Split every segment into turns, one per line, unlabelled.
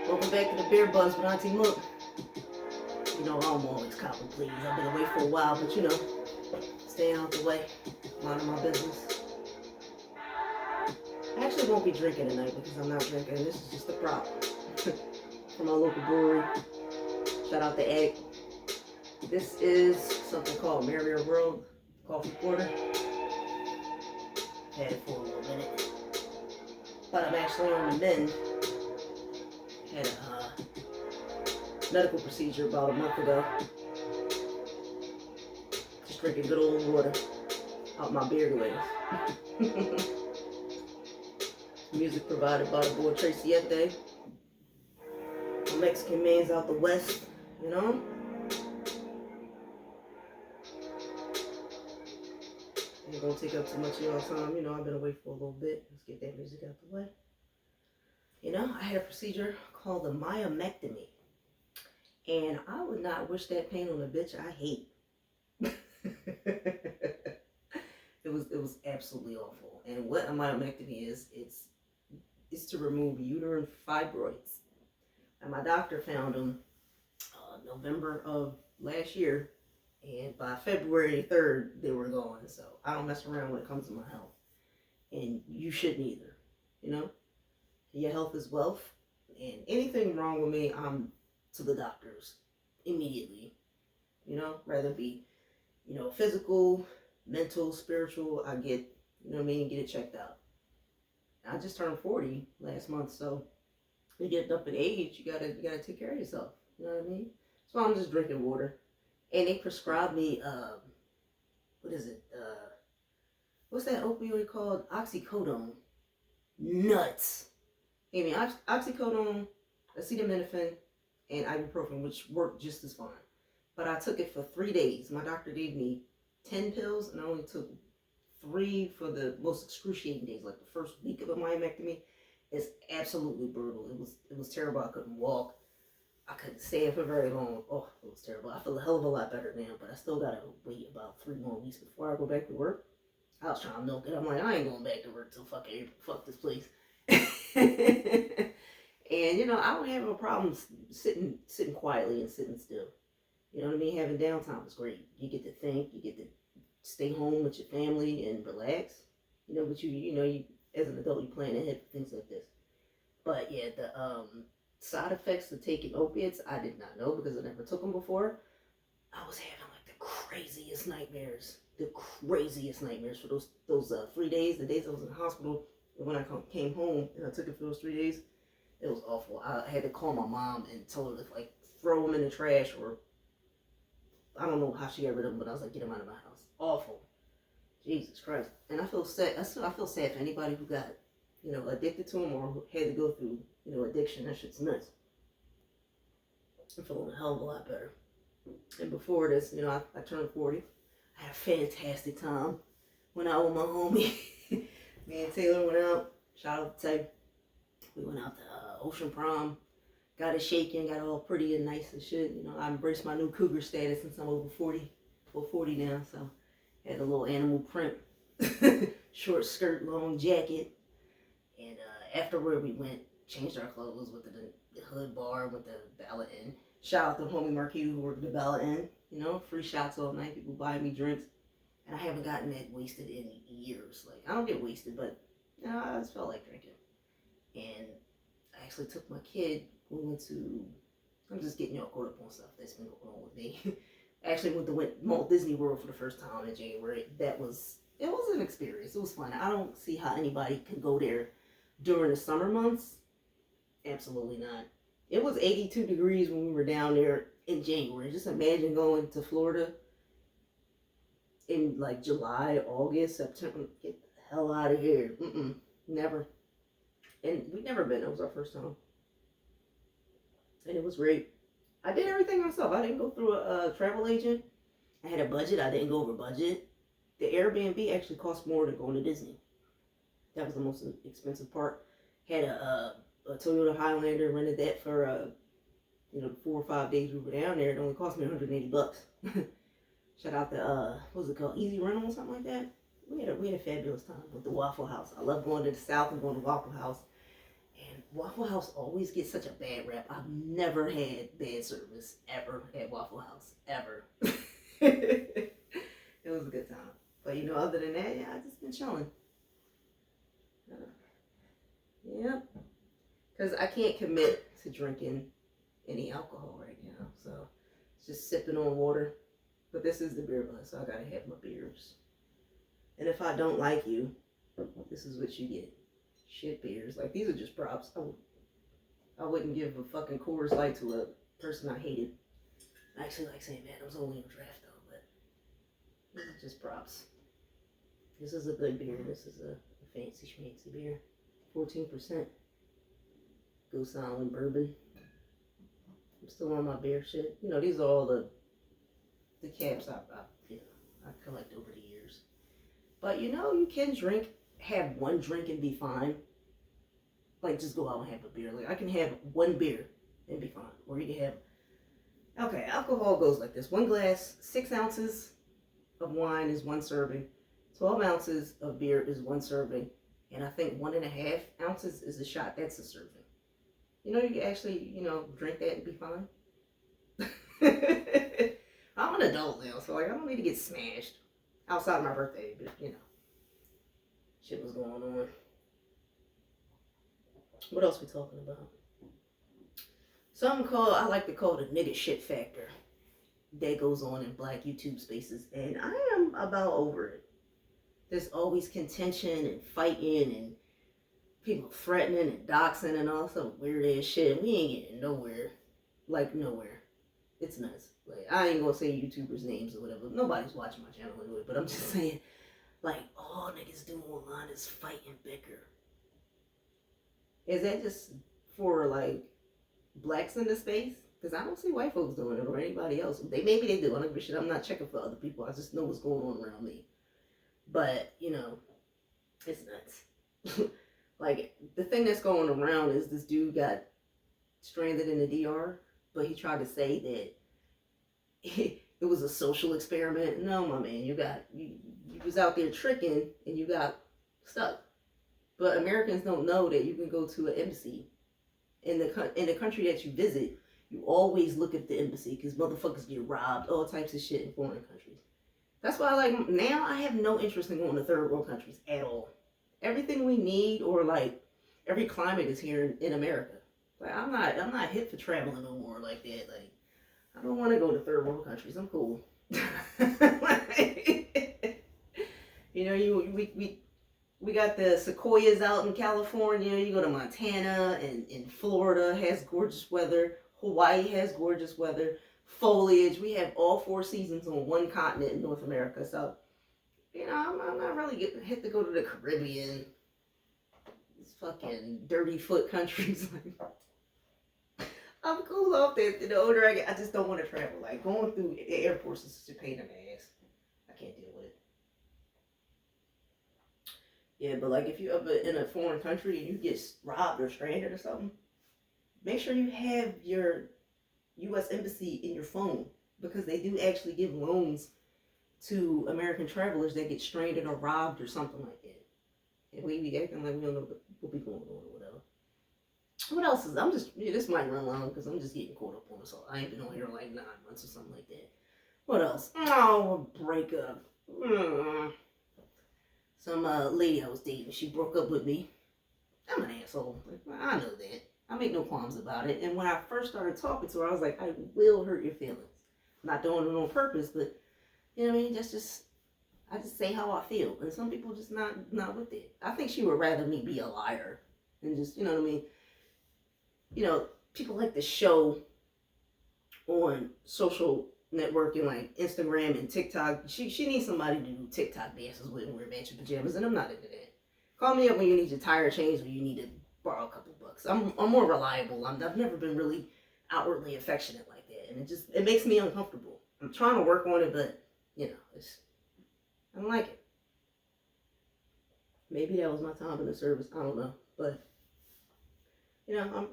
Welcome back to the Beer Buzz with Auntie Muk. You know, I'm always copping, please. I've been away for a while, but you know, staying out the way, minding my business. I actually won't be drinking tonight because I'm not drinking. This is just a prop from my local brewery. Shout out to Egg. This is something called Merrier World Coffee Porter. Had it for a little minute, but I'm actually on the mend. Had a medical procedure about a month ago. Just drinking good old water out my beer glass. Music provided by the boy Tracy Ete. My Mexican man's out the west, you know. Ain't gonna take up too much of y'all time. You know, I've been away for a little bit. Let's get that music out the way. You know, I had a procedure called the myomectomy. And I would not wish that pain on a bitch I hate. It was absolutely awful. And what a myomectomy is, it's to remove uterine fibroids. And my doctor found them November of last year. And by February 3rd, they were gone. So I don't mess around when it comes to my health. And you shouldn't either. You know? Your health is wealth. And anything wrong with me, I'm to the doctors immediately. You know? Rather be, you know, physical, mental, spiritual. I get, you know what I mean? Get it checked out. I just turned 40 last month. So you get up in age, you gotta take care of yourself. You know what I mean? So I'm just drinking water. And they prescribed me, what is it? What's that opioid called? Oxycodone. Nuts. I mean, oxycodone, acetaminophen, and ibuprofen, which worked just as fine. But I took it for 3 days. My doctor gave me 10 pills, and I only took 3 for the most excruciating days, like the first week of a myomectomy. It's absolutely brutal. It was terrible. I couldn't walk. I couldn't stand for very long. Oh, it was terrible. I feel a hell of a lot better now, but I still gotta wait about 3 more weeks before I go back to work. I was trying to milk it. I'm like, I ain't going back to work till fucking April. Fuck this place. And you know, I don't have a problem sitting quietly and sitting still. You know what I mean? Having downtime is great. You get to think. You get to stay home with your family and relax. You know, but you know, you as an adult, you plan ahead for things like this. But yeah, the side effects of taking opiates, I did not know because I never took them before. I was having like the craziest nightmares. The craziest nightmares for those 3 days, the days I was in the hospital. And when I came home and I took it for those 3 days, it was awful. I had to call my mom and tell her to like throw them in the trash, or I don't know how she got rid of them, but I was like, get them out of my house. Awful. Jesus Christ. And I feel sad. I feel sad for anybody who got, you know, addicted to them or who had to go through, you know, addiction. That shit's nuts. I'm feeling a hell of a lot better. And before this, you know, I turned 40. I had a fantastic time. Went out with my homie. Me and Taylor went out. Shout out to Tay. We went out to Ocean Prom. Got it shaking. Got all pretty and nice and shit. You know, I embraced my new cougar status since I'm over 40. Over 40 now, so had a little animal print. Short skirt, long jacket. And afterward we went, changed our clothes, went to the hood bar with the ballot in. Shout out to homie Marquita who worked the ballot in. You know, free shots all night, people buying me drinks. And I haven't gotten that wasted in years. Like, I don't get wasted, but you know, I just felt like drinking. And I actually took my kid. We went to, I'm just getting y'all caught up on stuff that's been going on with me. I actually went to Walt Disney World for the first time in January. It was an experience. It was fun. I don't see how anybody could go there during the summer months. Absolutely not. It was 82 degrees when we were down there in January. Just imagine going to Florida in like July, August, September. Get the hell out of here. Never. And we'd never been. It was our first time. And it was great. I did everything myself. I didn't go through a travel agent. I had a budget. I didn't go over budget. The Airbnb actually cost more than going to Disney. That was the most expensive part. Had a Toyota Highlander, rented that for you know, 4 or 5 days we were down there. It only cost me $180. Shout out to what was it called? Easy Rental or something like that. We had a fabulous time with the Waffle House. I love going to the South and going to Waffle House. And Waffle House always gets such a bad rap. I've never had bad service ever at Waffle House. Ever. It was a good time. But other than that, yeah, I just been chilling. Yep. Because I can't commit to drinking any alcohol right now. So it's just sipping on water. But this is the beer bus, so I gotta have my beers. And if I don't like you, this is what you get. Shit beers. Like, these are just props. I wouldn't give a fucking Coors Light to a person I hated. I actually like St. Adams only in draft though, but these are just props. This is a good beer. This is a fancy schmancy beer. 14%. Goose Island bourbon. I'm still on my beer shit. These are all the caps I collect over the years. But you can have one drink and be fine. Like, just go out and have a beer. Like, I can have one beer and be fine. Or you can have, okay, alcohol goes like this. 1 glass, 6 ounces of wine is 1 serving. 12 ounces of beer is 1 serving. And I think 1.5 ounces is a shot. That's a serving. You can actually, drink that and be fine. I'm an adult now, so like, I don't need to get smashed outside of my birthday, but shit was going on. What else we talking about? Something I like to call the nigga shit factor that goes on in black YouTube spaces, and I am about over it. There's always contention and fighting and people threatening and doxing and all some weird ass shit. We ain't getting nowhere. Like, nowhere. It's nuts. Like, I ain't gonna say YouTubers' names or whatever. Nobody's watching my channel anyway, but I'm just saying, like, all niggas do online is fight and bicker. Is that just for, like, blacks in the space? Because I don't see white folks doing it or anybody else. Maybe they do. I don't give a shit. I'm not checking for other people. I just know what's going on around me. But, it's nuts. Like, the thing that's going around is this dude got stranded in the DR, but he tried to say that it was a social experiment. No, my man, you was out there tricking and you got stuck. But Americans don't know that you can go to an embassy in the country that you visit. You always look at the embassy because motherfuckers get robbed, all types of shit in foreign countries. That's why, like, now I have no interest in going to third world countries at all. Everything we need, or like every climate, is here in America. Like, I'm not hip for traveling no more like that. Like, I don't want to go to third world countries. I'm cool. We got the sequoias out in California. You go to Montana and Florida has gorgeous weather. Hawaii has gorgeous weather. Foliage. We have all 4 seasons on one continent in North America. So, I'm not really hit to go to the Caribbean. These fucking dirty foot countries. I'm cool off that. The older I get, I just don't want to travel. Like, going through the airports is just a pain in the ass. I can't deal with it. Yeah, but like, if you're ever in a foreign country and you get robbed or stranded or something, make sure you have your U.S. Embassy in your phone, because they do actually give loans to American travelers that get stranded or robbed or something like that. And we be acting like we don't know what be going on or whatever. What else is, this might run long because I'm just getting caught up on this all. I ain't been on here like 9 months or something like that. What else? Oh, breakup. Some lady I was dating, she broke up with me. I'm an asshole. Like, I know that. I make no qualms about it. And when I first started talking to her, I was like, I will hurt your feelings. I'm not doing it on purpose, but you know what I mean? I just say how I feel. And some people just not with it. I think she would rather me be a liar and just, you know what I mean? People like to show on social networking like Instagram and TikTok. She needs somebody to do TikTok dances with and wear matching pajamas, and I'm not into that. Call me up when you need your tire changed or you need to borrow a couple bucks. I'm more reliable. I've never been really outwardly affectionate like that, and it makes me uncomfortable. I'm trying to work on it, but I don't like it. Maybe that was my time in the service. I don't know, but I'm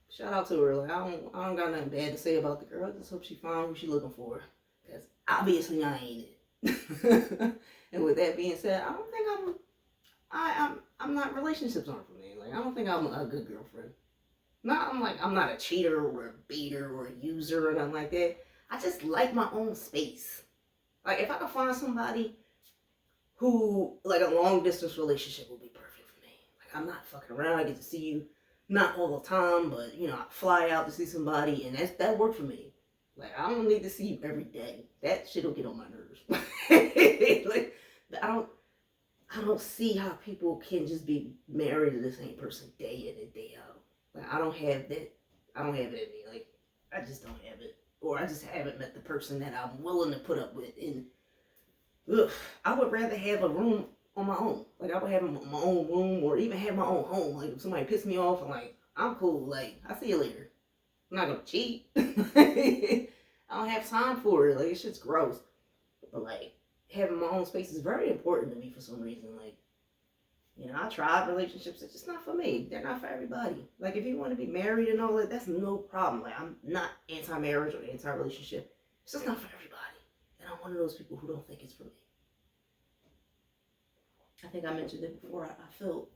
shout out to her. Like, I don't got nothing bad to say about the girl. I just hope she found who she looking for, because obviously I ain't it. And with that being said, I'm not, relationships aren't for me. Like, I don't think I'm a good girlfriend. I'm not a cheater or a beater or a user or nothing like that. I just like my own space. Like, if I could find somebody who, like, a long distance relationship would be perfect for me. Like, I'm not fucking around. I get to see you, not all the time, but, you know, I fly out to see somebody, and that worked for me. Like, I don't need to see you every day. That shit'll get on my nerves. Like, I don't see how people can just be married to the same person day in and day out. Like, I don't have that. I don't have it in me. Like, I just don't have it. Or I just haven't met the person that I'm willing to put up with. And ugh, I would rather have a room on my own. Like, I would have my own room or even have my own home. Like, if somebody pissed me off, I'm like, I'm cool. Like, I'll see you later. I'm not gonna cheat. I don't have time for it. Like, it's just gross. But, like, having my own space is very important to me for some reason. Like, you know, I tried relationships. It's just not for me. They're not for everybody. Like, if you want to be married and all that, that's no problem. Like, I'm not anti-marriage or anti-relationship. It's just not for everybody. And I'm one of those people who don't think it's for me. I think I mentioned it before. I feel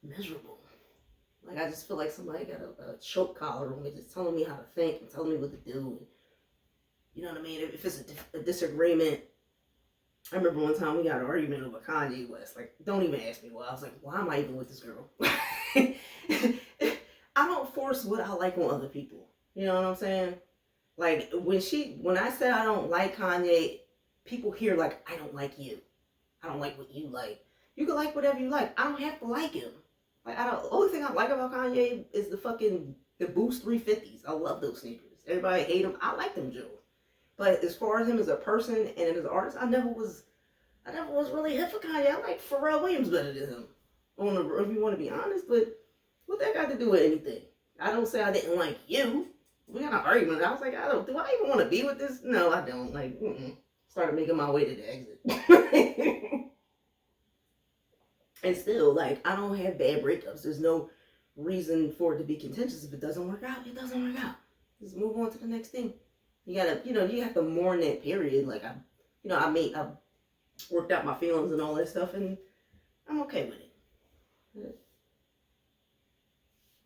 miserable. Like, I just feel like somebody got a choke collar on me, just telling me how to think and telling me what to do. And, you know what I mean? If it's a disagreement, I remember one time we got an argument over Kanye West. Like, don't even ask me why. I was like, why am I even with this girl? I don't force what I like on other people. You know what I'm saying? Like, when I said I don't like Kanye, people hear, like, I don't like you. I don't like what you like. You can like whatever you like. I don't have to like him. Like, the only thing I like about Kanye is the Boost 350s. I love those sneakers. Everybody hate them. I like them, Joe. But as far as him as a person and as an artist, I never was really hit for Kanye. I like Pharrell Williams better than him. If you want to be honest, but what that got to do with anything? I don't say I didn't like you. We got an argument. I was like, do I even want to be with this? No, I don't. Like, started making my way to the exit. And still, like, I don't have bad breakups. There's no reason for it to be contentious. If it doesn't work out, it doesn't work out. Just move on to the next thing. You have to mourn that period. Like, I worked out my feelings and all that stuff, and I'm okay with it.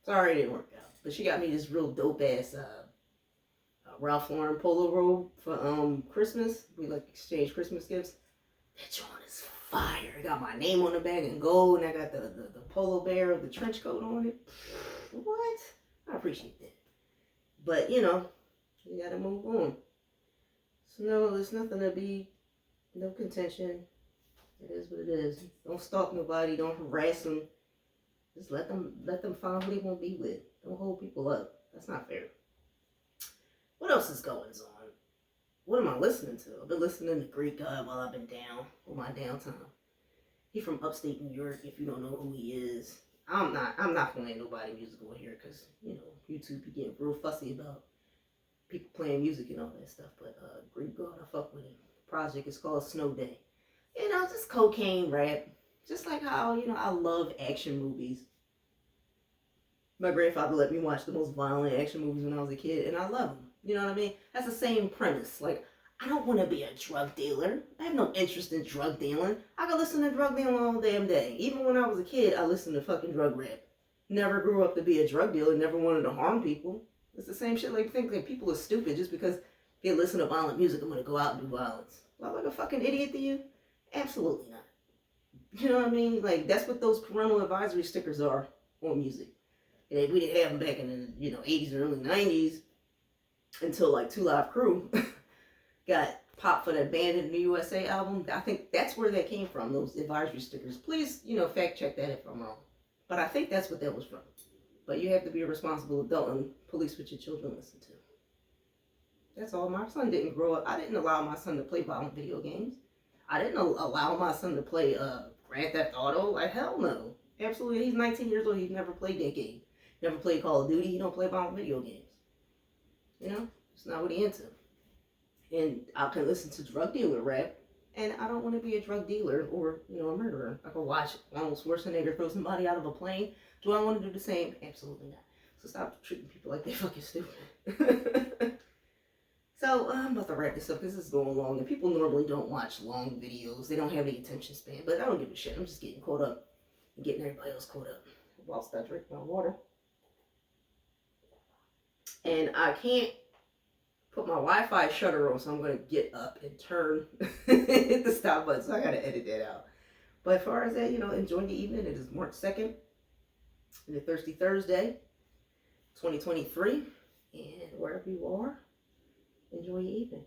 Sorry it didn't work out. But she got me this real dope ass Ralph Lauren polo robe for Christmas. We like exchange Christmas gifts. That joint is fire. I got my name on the bag in gold, and I got the polo bear of the trench coat on it. What? I appreciate that. But, you gotta move on. So no, there's nothing to be, no contention. It is what it is. Don't stalk nobody. Don't harass them. Just let them find who they want to be with. Don't hold people up. That's not fair. What else is going on? What am I listening to? I've been listening to Greek God while I've been down on my downtime. He from upstate New York. If you don't know who he is, I'm not playing nobody musical here because YouTube be getting real fussy about people playing music and all that stuff. But Greek God, I fuck with him. The project is called Snow Day. Just cocaine rap. Just like how I love action movies. My grandfather let me watch the most violent action movies when I was a kid, and I love them. You know what I mean? That's the same premise. Like, I don't want to be a drug dealer. I have no interest in drug dealing. I could listen to drug dealing all damn day. Even when I was a kid, I listened to fucking drug rap. Never grew up to be a drug dealer. Never wanted to harm people. It's the same shit. Like, think like people are stupid just because they listen to violent music. I'm gonna go out and do violence. Am I like a fucking idiot to you? Absolutely not. You know what I mean? Like, that's what those parental advisory stickers are on music. And we didn't have them back in the 80s and early 90s until like Two Live Crew got popped for that Band in the USA album. I think that's where that came from, those advisory stickers. Please, fact check that if I'm wrong. But I think that's what that was from. But you have to be a responsible adult and police what your children listen to. That's all. My son didn't grow up. I didn't allow my son to play violent video games. I didn't allow my son to play Grand Theft Auto. Like, hell no. Absolutely. He's 19 years old. He's never played that game. Never played Call of Duty. He don't play violent video games. It's not what he into. And I can listen to drug dealer rap, and I don't want to be a drug dealer or, a murderer. I can watch Arnold Schwarzenegger throw somebody out of a plane. Do I want to do the same? Absolutely not. So stop treating people like they're fucking stupid. So I'm about to wrap this up because this is going long, and people normally don't watch long videos. They don't have any attention span, but I don't give a shit. I'm just getting caught up and getting everybody else caught up whilst I drink my water. And I can't put my Wi-Fi shutter on, so I'm going to get up and turn, hit the stop button, so I got to edit that out. But as far as that, you know, enjoy the evening. It is March 2nd, and a Thirsty Thursday, 2023, and wherever you are, enjoy your evening.